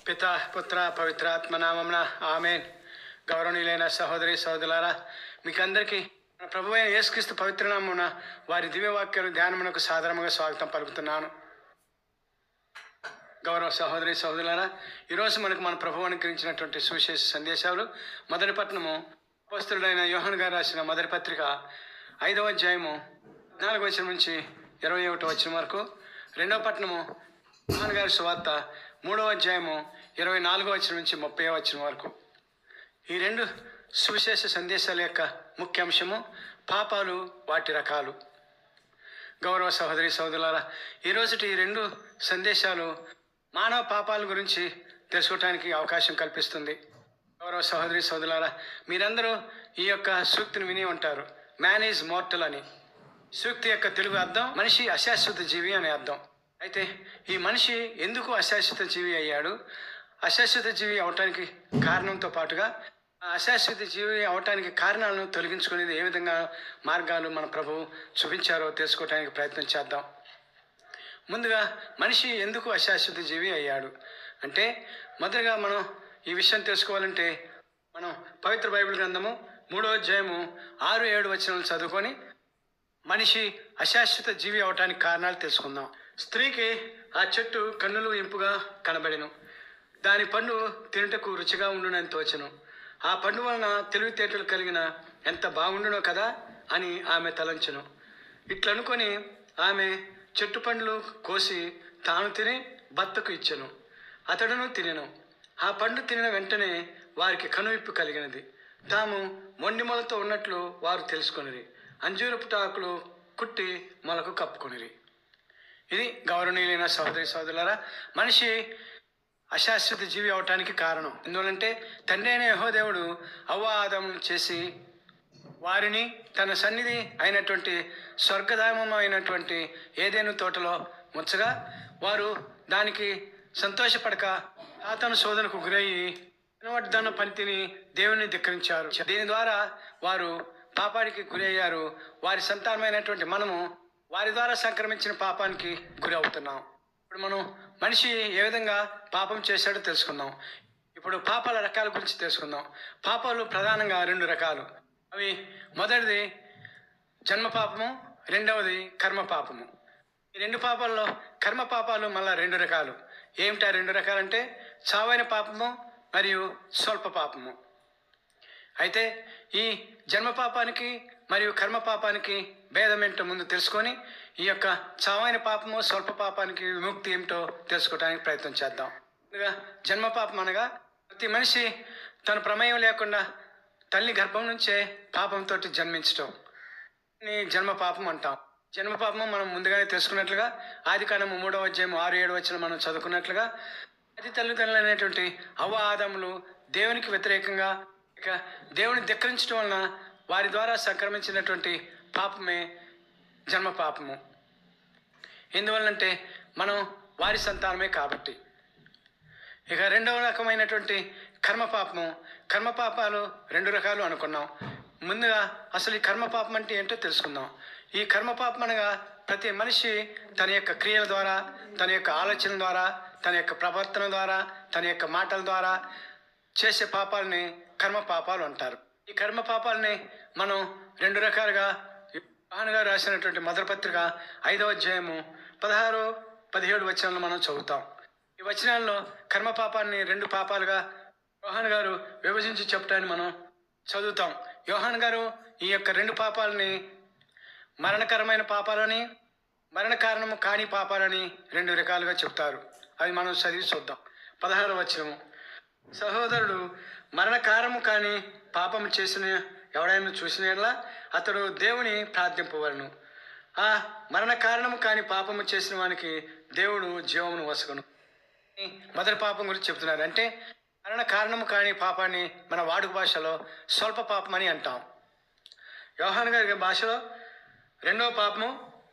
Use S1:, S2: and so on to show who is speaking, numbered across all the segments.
S1: పిత పుత్ర పవిత్రాత్మ నామమున ఆమెన్. గౌరవనీయులైన సహోదరి సహోదరులారా, మీకు అందరికీ మన ప్రభువైన యేసుక్రీస్తు పవిత్ర నామమున వారి దివ్యవాక్యాలు ధ్యానమునకు సాధారణంగా స్వాగతం పలుకుతున్నాను. గౌరవ సహోదరి సహోదరులారా, ఈరోజు మన ప్రభువు అనుగ్రహించినటువంటి సువిశేష సందేశాలు. మొదటి పట్టణము అపోస్తలుడైన యోహాను గారు రాసిన మొదటి పత్రిక 5వ అధ్యాయము 4వ వచనం నుంచి 21వ వచనం వరకు. రెండవ పట్టణము యోహాను గారి సువార్త 3వ అధ్యాయము 24వ వచనం నుంచి 30వ వచనం వరకు. ఈ రెండు సువిశేష సందేశాల యొక్క ముఖ్య అంశము పాపాలు, వాటి రకాలు. గౌరవ సహోదరి సహోదరులారా, ఈరోజుటి ఈ రెండు సందేశాలు మానవ పాపాల గురించి తెలుసుకోవటానికి అవకాశం కల్పిస్తుంది. గౌరవ సహోదరి సహోదరులారా, మీరందరూ ఈ యొక్క సూక్తిని విని ఉంటారు. మ్యాన్ ఈజ్ మోర్టల్ అని. సూక్తి యొక్క తెలుగు అర్థం మనిషి అశాశ్వత జీవి అనే అర్థం. అయితే ఈ మనిషి ఎందుకు అశాశ్వత జీవి అయ్యాడు, అశాశ్వత జీవి అవటానికి కారణంతో పాటుగా అశాశ్వత జీవి అవటానికి కారణాలను తొలగించుకునేది ఏ విధంగా మార్గాలు మన ప్రభువు చూపించారో తెలుసుకోవటానికి ప్రయత్నం చేద్దాం. ముందుగా మనిషి ఎందుకు అశాశ్వత జీవి అయ్యాడు అంటే, మొదటగా మనం ఈ విషయం తెలుసుకోవాలంటే మనం పవిత్ర బైబిల్ గ్రంథము 3వ అధ్యాయము 6-7 వచనాలు చదువుకొని మనిషి అశాశ్వత జీవి అవటానికి కారణాలు తెలుసుకుందాం. స్త్రీకి ఆ చెట్టు కన్నులు ఇంపుగా కనబడెను, దాని పండు తినుటకు రుచిగా ఉండునని తోచెను. ఆ పండు వలన తెలివితేటలు కలిగిన ఎంత బాగుండునో కదా అని ఆమె తలంచెను. ఇట్లనుకొని ఆమె చెట్టు పండ్లు కోసి తాను తిని భర్తకు ఇచ్చెను. అతడును తినెను. ఆ పండు తినిన వెంటనే వారికి కనువిప్పు కలిగినది. తాము మొండి మొలతో ఉన్నట్లు వారు తెలుసుకొనిరి. అంజూరపు టాకులు కుట్టి మొలకు కప్పుకొనిరి. ఇది గౌరవనీయులైన సహోదరి సహోదరులారా, మనిషి అశాశ్వత జీవి అవటానికి కారణం. ఎందువలంటే తండ్రి అయిన యెహోవా దేవుడు హవ్వ ఆదామును చేసి వారిని తన సన్నిధి అయినటువంటి స్వర్గధామం అయినటువంటి ఏదెను తోటలో ముంచగా వారు దానికి సంతోషపడక సాతాను శోధనకు గురయ్యి వినవడ్డన పంతిని దేవుని ధిక్కరించారు. దీని ద్వారా వారు పాపానికి గురి అయ్యారు. వారి సంతానమైనటువంటి మనము వారి ద్వారా సంక్రమించిన పాపానికి గురి అవుతున్నాం. ఇప్పుడు మనం మనిషి ఏ విధంగా పాపం చేశాడో తెలుసుకుందాం. ఇప్పుడు పాపాల రకాల గురించి తెలుసుకుందాం. పాపాలు ప్రధానంగా 2 రకాలు. అవి మొదటిది జన్మ పాపము, రెండవది కర్మ పాపము. ఈ 2 పాపాల్లో కర్మ పాపాలు మళ్ళా 2 రకాలు. ఏమిటా 2 రకాలంటే చావైన పాపము మరియు స్వల్ప పాపము. అయితే ఈ జన్మ పాపానికి మరియు కర్మ పాపానికి భేదం ఏంటో ముందు తెలుసుకొని ఈ యొక్క చావైన పాపము, స్వల్ప పాపానికి విముక్తి ఏమిటో తెలుసుకోవడానికి ప్రయత్నం చేద్దాం. ముందుగా జన్మ పాపం అనగా ప్రతి మనిషి తన ప్రమేయం లేకుండా తల్లి గర్భం నుంచే పాపంతో జన్మించటం జన్మ పాపం అంటాం. జన్మ పాపము మనం ముందుగానే తెలుసుకున్నట్లుగా ఆదికాండము 3వ అధ్యాయము 6-7 వచనం మనం చదువుకున్నట్లుగా ఆది తల్లిదండ్రులు అనేటువంటి హవ్వ ఆదాములు దేవునికి వ్యతిరేకంగా ఇక దేవుని ధిక్కరించడం వలన వారి ద్వారా సంక్రమించినటువంటి పాపమే జన్మ పాపము. ఎందువల్లంటే మనం వారి సంతానమే కాబట్టి. ఇక రెండవ రకమైనటువంటి కర్మ పాపము. కర్మ పాపాలు 2 రకాలు అనుకున్నాం. ముందుగా అసలు ఈ కర్మ పాపం అంటే ఏంటో తెలుసుకుందాం. ఈ కర్మ పాపం అనగా ప్రతి మనిషి తన యొక్క క్రియల ద్వారా, తన యొక్క ఆలోచన ద్వారా, తన యొక్క ప్రవర్తన ద్వారా, తన యొక్క మాటల ద్వారా చేసే పాపాలని కర్మ పాపాలు అంటారు. ఈ కర్మ పాపాలని మనం 2 రకాలుగా యోహాను గారు రాసినటువంటి మొదటి పత్రిక 5వ అధ్యాయము 16-17 వచనాలను మనం చదువుతాం. ఈ వచనాల్లో కర్మ పాపాన్ని 2 పాపాలుగా యోహాను గారు విభజించి చెప్పడాన్ని మనం చదువుతాం. యోహాను గారు ఈ యొక్క 2 పాపాలని మరణకరమైన పాపాలని, మరణ కారణము కాని పాపాలని 2 రకాలుగా చెప్తారు. అవి మనం చదివి చూద్దాం. 16వ వచనము, సహోదరుడు మరణకారము కాని పాపము చేసిన ఎవడైనా చూసినట్లా అతడు దేవుని ప్రార్థింపవలను. ఆ మరణ కారణము కాని పాపము చేసిన వానికి దేవుడు జీవమును వసగును. మొదటి పాపం గురించి చెప్తున్నారు. అంటే మరణ కారణము కాని పాపాన్ని మన వాడుక భాషలో స్వల్ప పాపం అని అంటాం. యోహాను గారి భాషలో 2వ పాపము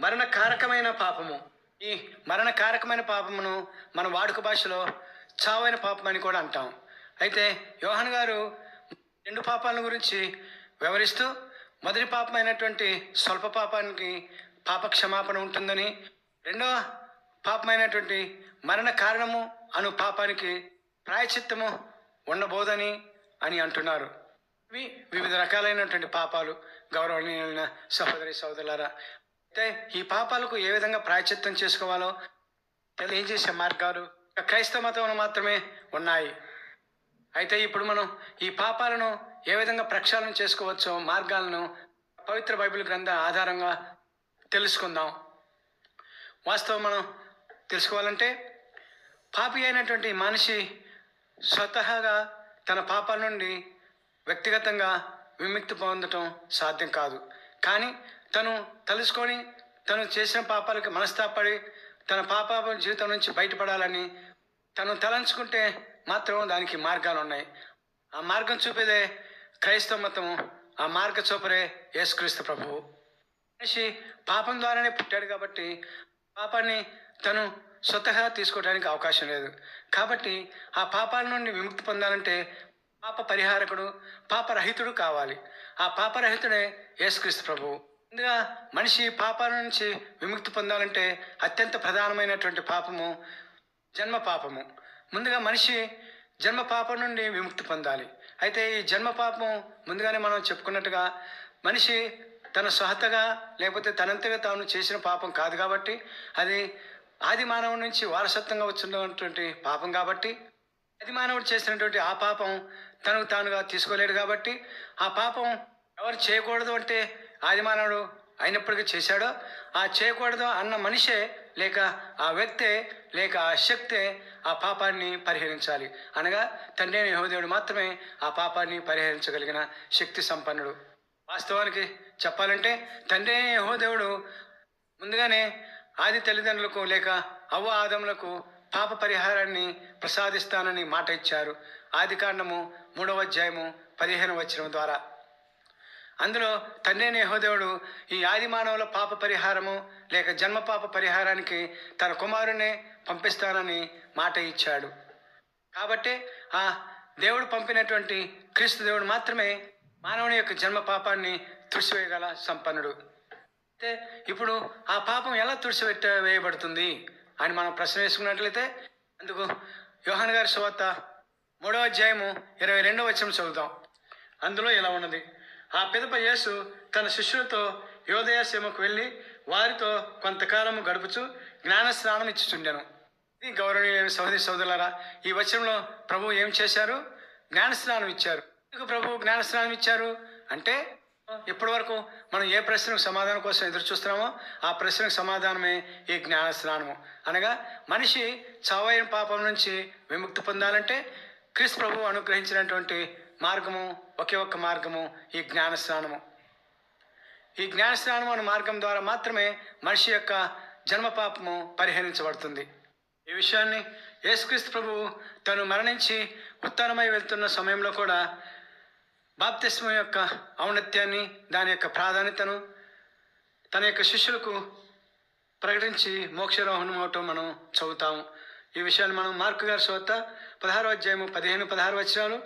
S1: మరణకారకమైన పాపము. ఈ మరణకారకమైన పాపమును మన వాడుక భాషలో చావైన పాపం అని కూడా అంటాం. అయితే యోహాను గారు 2 పాపాల గురించి వివరిస్తూ మొదటి పాపమైనటువంటి స్వల్ప పాపానికి పాప క్షమాపణ ఉంటుందని, రెండవ పాపమైనటువంటి మరణ కారణము అను పాపానికి ప్రాయచిత్తము ఉండబోదని అని అంటున్నారు. ఇవి వివిధ రకాలైనటువంటి పాపాలు. గౌరవనీయులైన సహోదరి సోదరులారా, అయితే ఈ పాపాలకు ఏ విధంగా ప్రాయచిత్తం చేసుకోవాలో తెలియజేసే మార్గాలు క్రైస్తవ మతంలో మాత్రమే ఉన్నాయి. అయితే ఇప్పుడు మనం ఈ పాపాలను ఏ విధంగా ప్రక్షాళన చేసుకోవచ్చో మార్గాలను పవిత్ర బైబిల్ గ్రంథ ఆధారంగా తెలుసుకుందాం. వాస్తవం మనం తెలుసుకోవాలంటే పాపి అయినటువంటి మనిషి స్వతహాగా తన పాపాల నుండి వ్యక్తిగతంగా విముక్తి పొందటం సాధ్యం కాదు. కానీ తను తలుసుకొని తను చేసిన పాపాలకి మనస్తాపడి తన పాప జీవితం నుంచి బయటపడాలని తను తలంచుకుంటే మాత్రం దానికి మార్గాలు ఉన్నాయి. ఆ మార్గం చూపేదే క్రైస్తవ మతము. ఆ మార్గ చూపరే యేసుక్రీస్తు ప్రభువు. మనిషి పాపం ద్వారానే పుట్టాడు కాబట్టి పాపాన్ని తను స్వతహా తీసుకోవడానికి అవకాశం లేదు. కాబట్టి ఆ పాపాల నుండి విముక్తి పొందాలంటే పాప పరిహారకుడు, పాపరహితుడు కావాలి. ఆ పాపరహితుడే యేసుక్రీస్తు ప్రభువు. ముందుగా మనిషి పాపాల నుంచి విముక్తి పొందాలంటే అత్యంత ప్రధానమైనటువంటి పాపము జన్మ పాపము. ముందుగా మనిషి జన్మ పాపం నుండి విముక్తి పొందాలి. అయితే ఈ జన్మ పాపం ముందుగానే మనం చెప్పుకున్నట్టుగా మనిషి తన స్వహతగా లేకపోతే తనంతగా తాను చేసిన పాపం కాదు కాబట్టి అది ఆది మానవుడి నుంచి వారసత్వంగా వచ్చినటువంటి పాపం కాబట్టి ఆది మానవుడు చేసినటువంటి ఆ పాపం తనకు తానుగా తీసుకోలేడు కాబట్టి ఆ పాపం ఎవరు చేయకూడదు అంటే ఆది మానవుడు అయినప్పటికీ చేశాడో ఆ చేయకూడదు అన్న మనిషే లేక ఆ వ్యక్తే లేక ఆ శక్తే ఆ పాపాన్ని పరిహరించాలి. అనగా తండ్రి అయిన యెహోవా మాత్రమే ఆ పాపాన్ని పరిహరించగలిగిన శక్తి సంపన్నుడు. వాస్తవానికి చెప్పాలంటే తండ్రి అయిన యెహోవా ముందుగానే ఆది తల్లిదండ్రులకు లేక అవ్వ ఆదములకు పాప పరిహారాన్ని ప్రసాదిస్తానని మాట ఇచ్చారు. ఆదికాండము 3వ అధ్యాయము 15వ వచనం ద్వారా. అందులో తండ్రి అయిన యెహోవా ఈ ఆది మానవుల పాప పరిహారము లేక జన్మ పాప పరిహారానికి తన కుమారునే పంపిస్తానని మాట ఇచ్చాడు. కాబట్టి ఆ దేవుడు పంపినటువంటి క్రీస్తు దేవుడు మాత్రమే మానవుని యొక్క జన్మ పాపాన్ని తుడిచివేయగల సంపన్నుడు. అయితే ఇప్పుడు ఆ పాపం ఎలా వేయబడుతుంది అని మనం ప్రశ్న వేసుకున్నట్లయితే అందుకు యోహాను గారి సువార్త 3వ అధ్యాయము 22వ వచనం చదువుతాం. అందులో ఇలా ఉన్నది: ఆ పిదప యేసు తన శిష్యులతో యోదయ సీమకు వెళ్ళి వారితో కొంతకాలము గడుపుచు జ్ఞానస్నానం ఇచ్చుచుండెను. ఇది గౌరవనీయులైన సహోదరి సోదరులారా, ఈ వచనంలో ప్రభు ఏం చేశారు? జ్ఞానస్నానం ఇచ్చారు. ఎందుకు ప్రభు జ్ఞానస్నానం ఇచ్చారు అంటే ఇప్పటి వరకు మనం ఏ ప్రశ్నకు సమాధానం కోసం ఎదురు చూస్తున్నామో ఆ ప్రశ్నకు సమాధానమే ఈ జ్ఞానస్నానము. అనగా మనిషి చావైన పాపం నుంచి విముక్తి పొందాలంటే క్రీస్తు ప్రభువు అనుగ్రహించినటువంటి మార్గము ఒకే ఒక్క మార్గము ఈ జ్ఞానస్నానము. ఈ జ్ఞానస్నానం అనే మార్గం ద్వారా మాత్రమే మనిషి యొక్క జన్మ పాపము పరిహరించబడుతుంది. ఈ విషయాన్ని యేసుక్రీస్తు ప్రభువు తను మరణించి ఉత్థానమై వెళ్తున్న సమయంలో కూడా బాప్తిస్మం యొక్క ఔన్నత్యాన్ని దాని యొక్క ప్రాధాన్యతను తన యొక్క శిష్యులకు ప్రకటించి మోక్షారోహణం అవటం మనం చదువుతాము. ఈ విషయాన్ని మనం మార్కు గారి సువార్త 16వ అధ్యాయము 15-16 వచనాలు,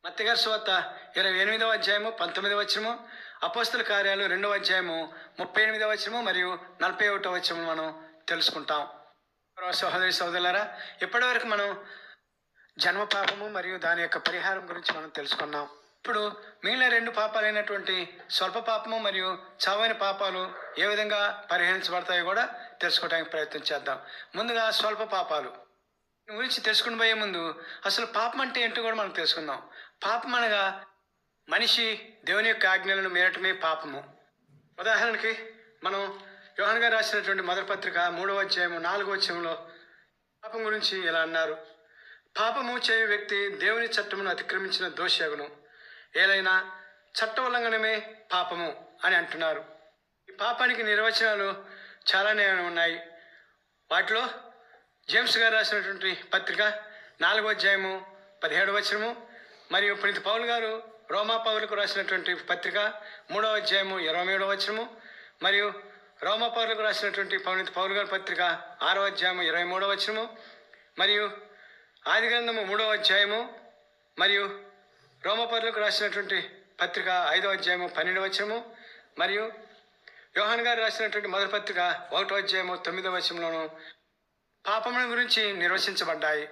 S1: మత్తయి గారి సువార్త 28వ అధ్యాయము 19వ వచనము, అపోస్తల కార్యాలు 2వ అధ్యాయము 38వ వచనము మరియు 41వ వచనము మనం తెలుసుకుంటాం. సహోదరి సోదరులారా, ఇప్పటివరకు మనం జన్మ పాపము మరియు దాని యొక్క పరిహారం గురించి మనం తెలుసుకున్నాం. ఇప్పుడు మిగిలిన 2 పాపాలైనటువంటి స్వల్ప పాపము మరియు చావైన పాపాలు ఏ విధంగా పరిహరించబడతాయో కూడా తెలుసుకోవడానికి ప్రయత్నం చేద్దాం. ముందుగా స్వల్ప పాపాలు గురించి తెలుసుకుని పోయే ముందు అసలు పాపం అంటే ఏంటో కూడా మనం తెలుసుకుందాం. పాపం అనగా మనిషి దేవుని యొక్క ఆజ్ఞలను మీరటమే పాపము. ఉదాహరణకి మనం యోహాను గారు రాసినటువంటి మొదటి పత్రిక 3వ అధ్యాయము 4వ వచనంలో పాపం గురించి ఇలా అన్నారు: పాపము చేయు వ్యక్తి దేవుని చట్టమును అతిక్రమించిన దోషియగును, ఏదైనా చట్ట ఉల్లంఘనమే పాపము అని అంటున్నారు. ఈ పాపానికి నిర్వచనాలు చాలానే ఉన్నాయి. వాటిలో జేమ్స్ గారు రాసినటువంటి పత్రిక 4వ అధ్యాయము 17వ వచనము మరియు పునీత పౌలు గారు రోమా పౌరులకు రాసినటువంటి పత్రిక 3వ అధ్యాయము 27వ వచనము మరియు రోమా పౌరులకు రాసినటువంటి పునీత పౌలు గారి పత్రిక 6వ అధ్యాయము 23వ వచనము మరియు ఆది గ్రంథము 3వ అధ్యాయము మరియు రోమపౌరులకు రాసినటువంటి పత్రిక 5వ అధ్యాయము 12వ వచనము మరియు యోహాను గారు రాసినటువంటి మొదటి పత్రిక 1వ అధ్యాయము 9వ వచనంలోను పాపముల గురించి నిర్వచించబడ్డాయి.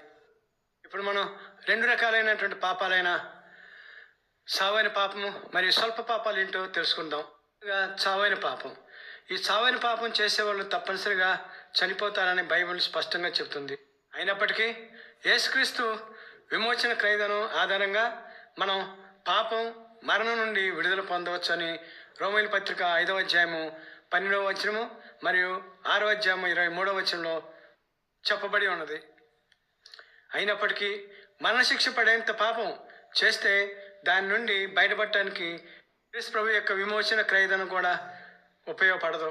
S1: ఇప్పుడు ఇప్పుడు మనం రెండు రకాలైనటువంటి పాపాలైన సావైన పాపము మరియు స్వల్ప పాపాలు ఏంటో తెలుసుకుందాం. చావైన పాపం. ఈ చావైన పాపం చేసేవాళ్ళు తప్పనిసరిగా చనిపోతారని బైబిల్ స్పష్టంగా చెబుతుంది. అయినప్పటికీ యేసుక్రీస్తు విమోచన క్రయదనం ఆధారంగా మనం పాపం మరణం నుండి విడుదల పొందవచ్చు అని రోమీయుల పత్రిక 5వ అధ్యాయము 12వ వచనము మరియు 6వ అధ్యాయము 23వ వచనంలో చెప్పబడి ఉన్నది. అయినప్పటికీ మరణశిక్ష పడేంత పాపం చేస్తే దాని నుండి బయటపడటానికి క్రీస్తు ప్రభు యొక్క విమోచన క్రయదనం కూడా ఉపయోగపడదు.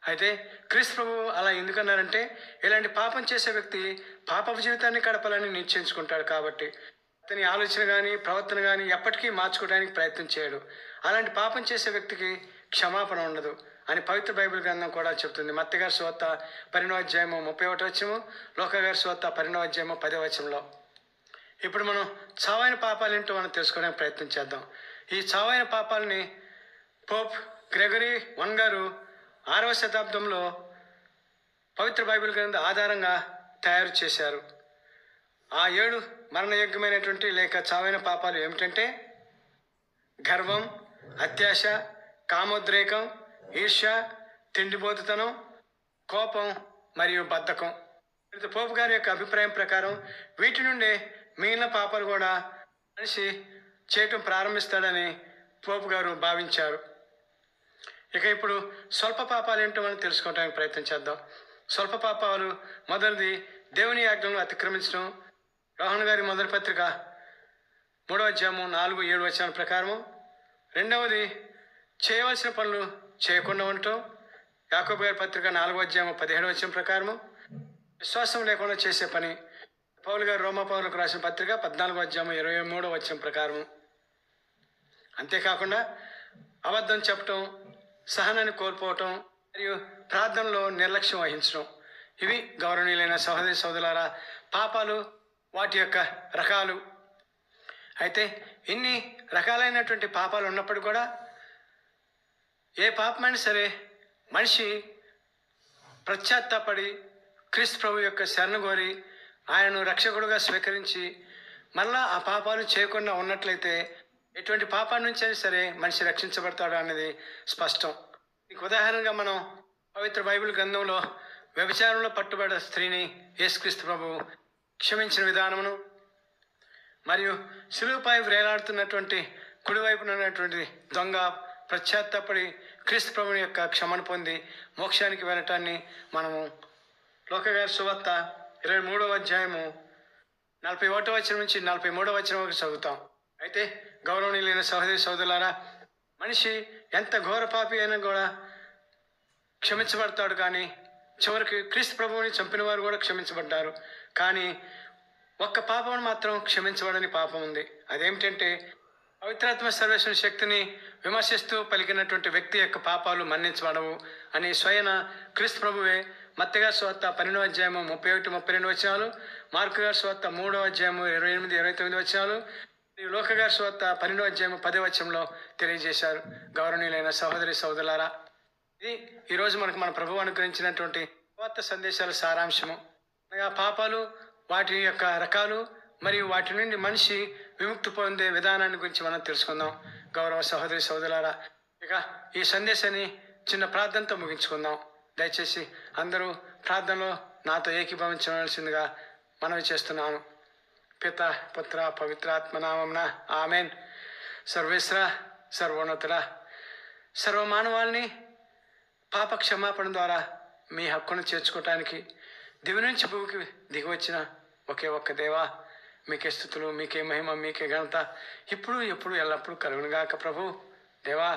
S1: అయితే క్రీస్తు ప్రభు అలా ఎందుకన్నారంటే, ఇలాంటి పాపం చేసే వ్యక్తి పాపపు జీవితాన్ని గడపాలని నిశ్చయించుకుంటాడు కాబట్టి అతని ఆలోచన కానీ ప్రవర్తన కానీ ఎప్పటికీ మార్చుకోవడానికి ప్రయత్నం చేయడు. అలాంటి పాపం చేసే వ్యక్తికి క్షమాపణ ఉండదు అని పవిత్ర బైబిల్ గ్రంథం కూడా చెబుతుంది. మత్తయి గారి సువార్త 12వ అధ్యాయము 31వ వచనము, లూకా గారి సువార్త 12వ అధ్యాయము 10వ వచనంలో. ఇప్పుడు మనం చావైన పాపాలు ఏంటో మనం తెలుసుకోవడానికి ప్రయత్నం చేద్దాం. ఈ చావైన పాపాలని పోప్ గ్రెగరీ I గారు 6వ శతాబ్దంలో పవిత్ర బైబిల్ గ్రంథం ఆధారంగా తయారు చేశారు. ఆ 7 మరణయోగ్యమైనటువంటి లేక చావైన పాపాలు ఏమిటంటే గర్వం, అత్యాశ, కామోద్రేకం, ఈర్ష్య, తిండిబోతుతనం, కోపం మరియు బద్ధకం. పోపు గారి యొక్క అభిప్రాయం ప్రకారం వీటి నుండే మిగిలిన పాపాలు కూడా మనిషి చేయటం ప్రారంభిస్తాడని పోపు గారు భావించారు. ఇక ఇప్పుడు స్వల్ప పాపాలు ఏంటో మనం తెలుసుకోవడానికి ప్రయత్నం చేద్దాం. స్వల్ప పాపాలు మొదటిది దేవుని ఆజ్ఞలను అతిక్రమించడం. యోహాను గారి మొదటి పత్రిక 3వ అధ్యాయము 4-7 వచనాల ప్రకారము. రెండవది చేయవలసిన పనులు చేయకుండా ఉండటం. యాకోబు గారి పత్రిక 4వ అధ్యాయము 17వ వచనం ప్రకారము. విశ్వాసం లేకుండా చేసే పని. పౌలు గారు రోమా పౌరులకు రాసిన పత్రిక 14వ అధ్యాయము 23వ వచనం ప్రకారము. అంతేకాకుండా అబద్ధం చెప్పటం, సహనాన్ని కోల్పోవటం మరియు ప్రార్థనలో నిర్లక్ష్యం వహించడం. ఇవి గౌరవనీయులైన సహోదరి సోదరులారా పాపాలు, వాటి యొక్క రకాలు. అయితే ఇన్ని రకాలైనటువంటి పాపాలు ఉన్నప్పుడు కూడా ఏ పాపమైనా సరే మనిషి పశ్చాత్తాపడి క్రీస్తు ప్రభు యొక్క శరణు కోరి ఆయనను రక్షకుడుగా స్వీకరించి మళ్ళా ఆ పాపాలు చేయకుండా ఉన్నట్లయితే ఎటువంటి పాపాల నుంచి అయినా సరే మనిషి రక్షించబడతాడు అనేది స్పష్టం. మీకు ఉదాహరణగా మనం పవిత్ర బైబిల్ గ్రంథంలో వ్యభిచారంలో పట్టుబడ్డ స్త్రీని యేసుక్రీస్తు ప్రభు క్షమించిన విధానమును మరియు శిలువపై వేలాడుతున్నటువంటి కుడివైపున ఉన్నటువంటి దొంగ పశ్చాత్తాపడి క్రీస్తు ప్రభుని యొక్క క్షమణ పొంది మోక్షానికి వెళ్ళటాన్ని మనము లూకా గారి సువార్త 23వ అధ్యాయము 41వ వచనం నుంచి 43వ వచనం వరకు చదువుతాం. అయితే గౌరవనీయులైన సహోదరి సోదరులారా మనిషి ఎంత ఘోర పాపి అయినా కూడా క్షమించబడతాడు. కానీ చివరికి క్రీస్తు ప్రభువుని చంపిన వారు కూడా క్షమించబడ్డారు. కానీ ఒక్క పాపం మాత్రం క్షమించబడని పాపం ఉంది. అదేమిటంటే పవిత్రాత్మ సర్వేశ్వరుని శక్తిని విమర్శిస్తూ పలికినటువంటి వ్యక్తి యొక్క పాపాలు మన్నించబడవు అని స్వయన క్రీస్తు ప్రభువే మత్తయి గారి సువార్త 12వ అధ్యాయము 31-32 వచనాలు, మార్కు గారి సువార్త 3వ అధ్యాయము 28-29 వచనాలు, లూకా గారి సువార్త 12వ అధ్యాయము 10వ వచనంలో తెలియజేశారు. గౌరవనీయులైన సహోదరి సోదరులారా ఇది ఈరోజు మనకు మన ప్రభువు అనుగ్రహించినటువంటి సువార్త సందేశాల సారాంశము. అనగా పాపాలు, వాటి యొక్క రకాలు మరియు వాటి నుండి మనిషి విముక్తి పొందే విధానాన్ని గురించి మనం తెలుసుకుందాం. గౌరవ సహోదరి సోదరులారా ఇక ఈ సందేశాన్ని చిన్న ప్రార్థనతో ముగించుకుందాం. దయచేసి అందరూ ప్రార్థనలో నాతో ఏకీభవించవలసిందిగా మనవి చేస్తున్నాను. పిత పుత్ర పవిత్రాత్మ నామమున ఆమెన్. సర్వేశ్వర సర్వోన్నతుల సర్వమానవాల్ని పాప క్షమాపణ ద్వారా మీ హక్కును చేర్చుకోవటానికి దివి నుంచి భూమికి దిగివచ్చిన ఒకే ఒక్క దేవా, మీకే స్తుతులు, మీకే మహిమ, మీకే ఘనత ఇప్పుడు ఎప్పుడు ఎల్లప్పుడూ కలుగునుగాక. ప్రభు దేవా,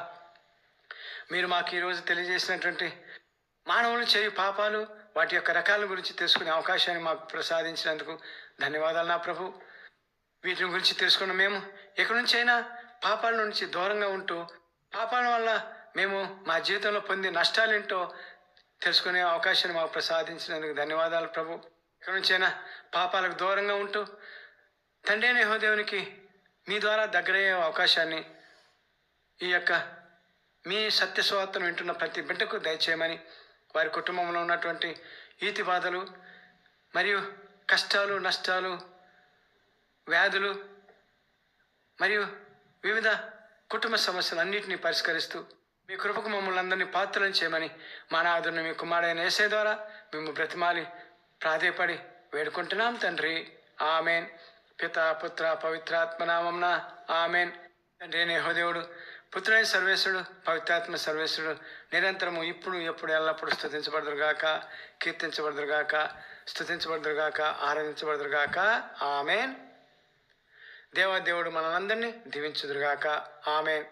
S1: మీరు మాకు ఈరోజు తెలియజేసినటువంటి మానవులు చేయు పాపాలు, వాటి యొక్క రకాల గురించి తెలుసుకునే అవకాశాన్ని మాకు ప్రసాదించినందుకు ధన్యవాదాలు నా ప్రభు. వీటి గురించి తెలుసుకున్న మేము ఎక్కడి నుంచి అయినా పాపాల నుంచి దూరంగా ఉంటూ పాపాల వల్ల మేము మా జీవితంలో పొందే నష్టాలేంటో తెలుసుకునే అవకాశాన్ని మాకు ప్రసాదించినందుకు ధన్యవాదాలు ప్రభు. ఎక్కడి నుంచైనా పాపాలకు దూరంగా ఉంటూ తండ్రి అయిన యెహోవాదేవునికి మీ ద్వారా దగ్గరయ్యే అవకాశాన్ని ఈ యొక్క మీ సత్య సువార్తను వింటున్న ప్రతి బిడ్డకు దయచేయమని, వారి కుటుంబంలో ఉన్నటువంటి ఈతి బాధలు మరియు కష్టాలు, నష్టాలు, వ్యాధులు మరియు వివిధ కుటుంబ సమస్యలన్నింటినీ పరిష్కరిస్తూ మీ కృపకు మమ్మల్ని అందరినీ పాత్రలను చేయమని మా నాదుని మీ కుమారుడైన యేసే ద్వారా మేము బ్రతిమాలి ప్రాధేయపడి వేడుకుంటున్నాం తండ్రి. ఆమెన్. పిత పుత్ర పవిత్రాత్మ నామమున ఆమెన్. తండ్రి అయిన యెహోవాదేవుడు, పుత్రుడైన సర్వేశ్వరుడు, పవిత్రాత్మ సర్వేశ్వరుడు నిరంతరము ఇప్పుడు ఎప్పుడు ఎల్లప్పుడు స్తుతించబడుదురుగాక, కీర్తించబడుదురుగాక, స్తుతించబడుదురుగాక, ఆరాధించబడుదురుగాక. ఆమెన్. దేవాదేవుడు మనలందరినీ దీవించుదురుగాక. ఆమెన్.